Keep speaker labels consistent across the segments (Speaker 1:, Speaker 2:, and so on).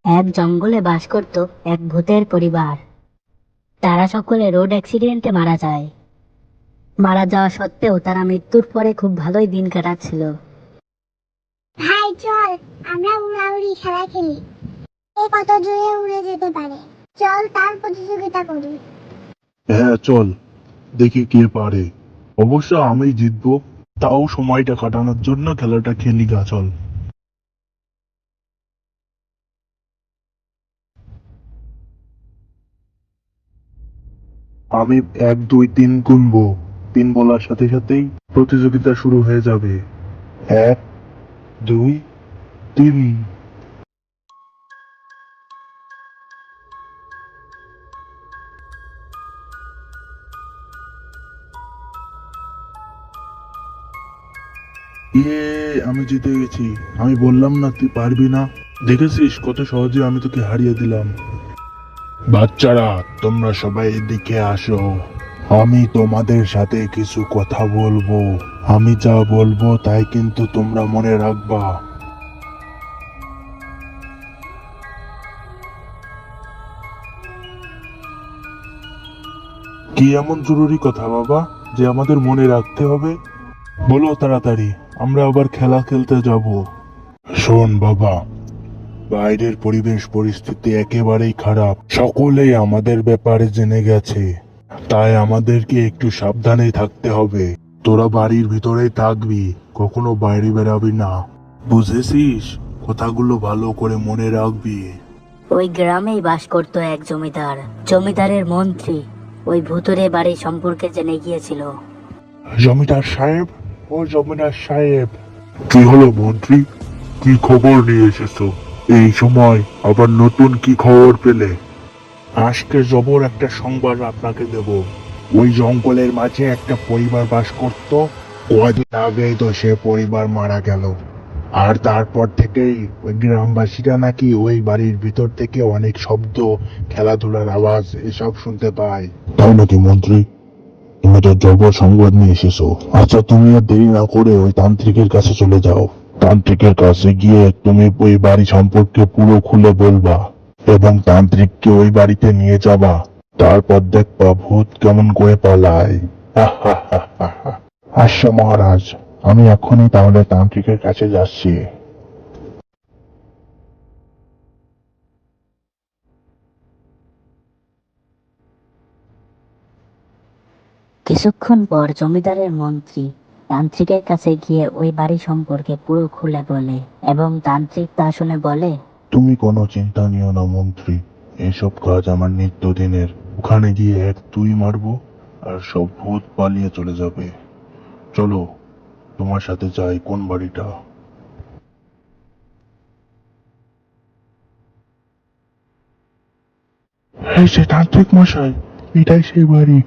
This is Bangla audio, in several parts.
Speaker 1: এক জঙ্গলে বাস করত এক ভূতের পরিবার। তারা সকলে রোড অ্যাক্সিডেন্টে মারা যায়। মারা যাওয়া সত্ত্বেও তারা মৃত্যুর পরে খুব ভালোই দিন কাটাচ্ছিল।
Speaker 2: ভাই চল, আমরা উড়াউড়ি খেলা খেলি। কে কত জোরে উড়ে যেতে পারে, চল তার প্রতিযোগিতা করি।
Speaker 3: হ্যাঁ চল, দেখি কে পারে। অবশ্য আমি জিতবো, তাও সময়টা কাটানোর জন্য খেলাটা খেলি গা, চল। আমি 1 2 3 গুনবো। 3 বলার সাথে সাথেই প্রতিযোগিতা শুরু হয়ে যাবে। 1 2 3। আমি জিতে গেছি। আমি বললাম না তুই পারবি না, দেখেছিস কত সহজে আমি তোকে হারিয়ে দিলাম। বাচ্চারা, তোমরা সবাই এদিকে আসো। আমি তোমাদের সাথে কিছু কথা বলবো। আমি যা বলবো তাই কিন্তু তোমরা মনে রাখবা। কি এমন জরুরি কথা বাবা যে আমাদের মনে রাখতে হবে? বলো তাড়াতাড়ি, আমরা আবার খেলা খেলতে যাব। শোন বাবা, বাইরের পরিবেশ পরিস্থিতি একেবারেই খারাপ। সকলেই আমাদের ব্যাপারে জেনে গেছে, তাই আমাদেরকে একটু সাবধানে থাকতে হবে। তোরা বাড়ির ভিতরেই থাকবি, কখনো বাইরে বেরাবি না, বুঝেছিস? কথাগুলো ভালো করে মনে রাখবি।
Speaker 1: ওই গ্রামেই বাস করত এক জমিদার। জমিদারের মন্ত্রী ওই ভূতুরে বাড়ি সম্পর্কে জেনে গিয়েছিল।
Speaker 3: জমিদার সাহেব, ও জমিদার সাহেব। কি হলো মন্ত্রী, কি খবর নিয়ে এসেছো এই সময়? আবার নতুন কি খবর পেলে? আজকে জবর একটা সংবাদ আপনাকে দেব। ওই জঙ্গলের মাঝে একটা পরিবার বাস করত। কদিন আগেই তো সে পরিবার মারা গেল। আর তারপর থেকেই ওই গ্রামবাসীরা নাকি ওই বাড়ির ভিতর থেকে অনেক শব্দ, খেলাধুলার আওয়াজ এসব শুনতে পায়। তাই নাকি মন্ত্রী? তুমি তো জবর সংবাদ নিয়ে এসেছো। আচ্ছা, তুমি আর দেরি না করে ওই তান্ত্রিকের কাছে চলে যাও। তান্ত্রিকের কাছে গিয়ে তুমি ওই বাড়ি সম্পর্কে পুরো খুলে বলবা এবং তান্ত্রিককে ওই বাড়িতে নিয়ে যাবা। তারপর দেখবা ভূত কেমন করে পালায়। আচ্ছা মহারাজ, আমি এখনই তাহলে তান্ত্রিকের কাছে যাচ্ছি।
Speaker 1: কিছুক্ষণ পর জমিদারের মন্ত্রী তান্ত্রিকের কাছে গিয়ে ওই বাড়ি সম্পর্কে পুরো খুলে বলে এবং তান্ত্রিক তা শুনে বলে,
Speaker 3: তুমি কোনো চিন্তা নিও না মন্ত্রী, এসব কাজ আমার নিত্যদিনের। ওখানে গিয়ে এক তুই মারবো আর সব ভূত পালিয়ে চলে যাবে। চলো, তোমার সাথে যাই। কোন বাড়িটা? এই সে তান্ত্রিক মশাই, এটাই সেই বাড়ি।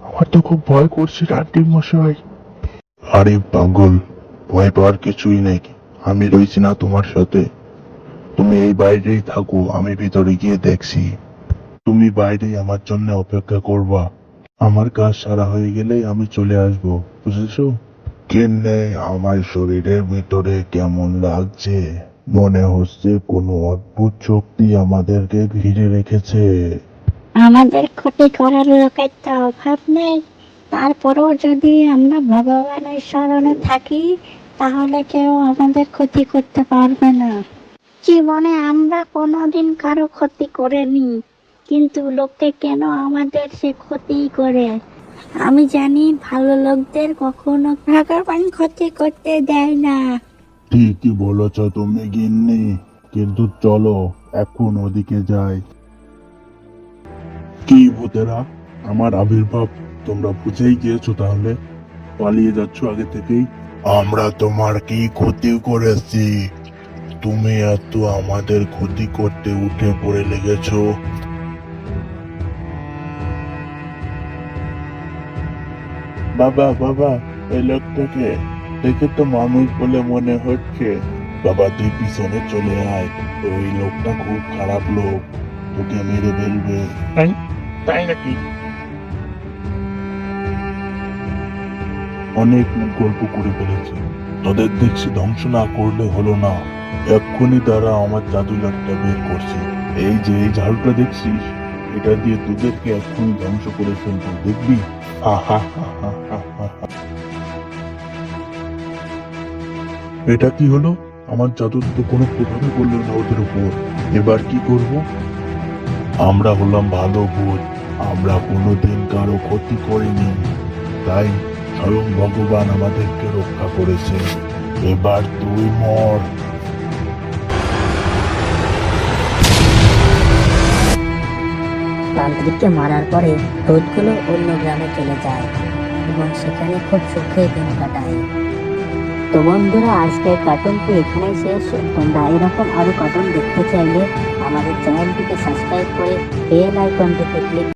Speaker 3: আমার তো খুব ভয় করছে তান্ত্রিক মশাই। আরে পাগল, ভয় পাওয়ার কিছুই নেই। আমি রয়েছি না তোমার সাথে? তুমি এই বাইরেই থাকো, আমি ভিতরে গিয়ে দেখছি। তুমি বাইরে আমার জন্য অপেক্ষা করবা। আমার কাজ সারা হয়ে গেলেই আমি চলে আসবো, বুঝেছো? কেনে আমার শরীরের ভিতরে কেমন লাগছে, মনে হচ্ছে কোনো অদ্ভুত শক্তি আমাদেরকে ঘিরে রেখেছে।
Speaker 2: আমাদের ক্ষতি করার লোকের তো অভাব নেই, তারপরেও যদি আমরা ভগবানের শরণে থাকি তাহলে কেউ আমাদের ক্ষতি করতে পারবে না। জীবনে আমরা কোনোদিন কারো ক্ষতি করিনি, কিন্তু লোকে কেন আমাদের সে ক্ষতি করে। আমি জানি ভালো লোকদের কখনো ভগবান ক্ষতি করতে দেয় না।
Speaker 3: ঠিকই বলেছ তুমি গিন্নি, কিন্তু চলো এখন ওদিকে যাই। কি ভূতেরা, আমার আবির্ভাব তোমরা বুঝেই গিয়েছো তাহলে? পালিয়ে যাচ্ছ আগে থেকেই। আমরা তোমার কি ক্ষতি করেছি? তুমি এত আমাদের ক্ষতি করতে উঠে পড়ে লেগেছো। বাবা বাবা, এই লোকটাকে দেখে তো মানুষ বলে মনে হচ্ছে। বাবা তুই পিছনে চলে আয়, ওই লোকটা খুব খারাপ লোক, তোকে মেরে ফেলবে। তাই নাকি? অনেক গল্প করে ফেলেছি, তোদের দেখছি ধ্বংস না করলে হলো না। এক্ষুনি তারা আমার জাদু লাঠটা বের করছে। এই যে এই ঝাড়ুটা দেখছিস, এটা দিয়ে তোদেরকে এক্ষুনি ধ্বংস করে ফেলবো, দেখবি? হা হা হা হা হা হা হা। এটা কি হলো? আমার জাদু তো কোনো প্রভাবই পড়লো না ওদের উপর। এবার কি করব? আমরা হলাম ভালো ভূত, আমরা কোনোদিন কারো ক্ষতি করিনি, তাই স্বয়ং ভগবান আমাদেরকে রক্ষা করেছে। এবার তুই মর।
Speaker 1: তান্ত্রিককে মারার পরে ভূতগুলো অন্য গ্রামে চলে যায় এবং সেখানে খুব সুখে দিন কাটায়। তো বন্ধুরা, আজকের কার্টুনটি এখানেই শেষ। তোমরা এরকম আরো কার্টুন দেখতে চাইলে আমাদের চ্যানেলটিকে সাবস্ক্রাইব করে বেল আইকনটিতে ক্লিক